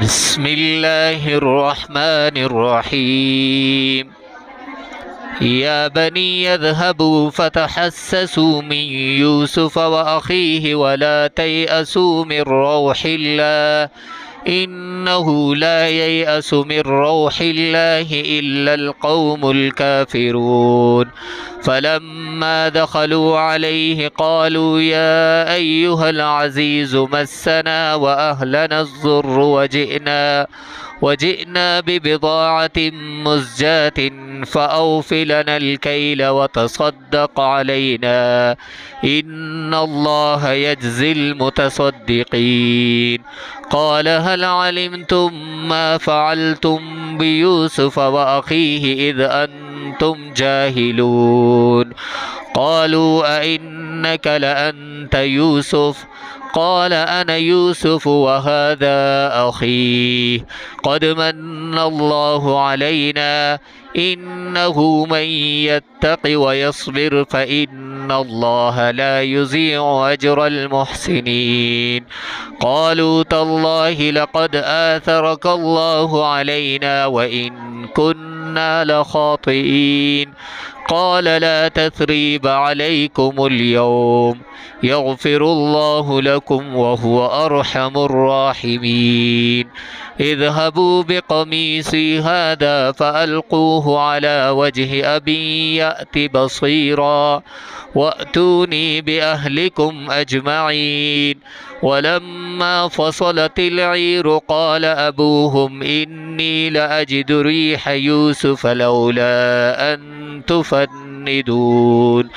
بسم الله الرحمن الرحيم. يا بني اذهبوا فتحسسوا من يوسف وأخيه ولا تيأسوا من روح الله إنه لا ييأس من روح الله إلا القوم الكافرون. فلما دخلوا عليه قالوا يا أيها العزيز مسنا وأهلنا الضر وجئنا ببضاعة مزجاة فأوف لنا الكيل وتصدق علينا إن الله يجزي المتصدقين. قال هل علمتم ما فعلتم بيوسف وأخيه إذ أنتم جاهلون؟ قالوا أئنك لأنت يوسف؟ قال أنا يوسف وهذا أخي قد من الله علينا إنه من يتق ويصبر فإن الله لا يضيع أجر المحسنين. قالوا تالله لقد آثرك الله علينا وإن كنا لخاطئين. قال لا تثريب عليكم اليوم يغفر الله لكم وهو أرحم الراحمين. اذهبوا بقميصي هذا فألقوه على وجه أبي يأت بصيرا وأتوني بأهلكم أجمعين. ولما فصلت العير قال أبوهم إني لأجد ريح يوسف لولا أن تفندون.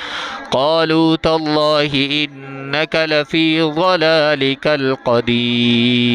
قالوا تالله إنك لفي ضلالك القديم.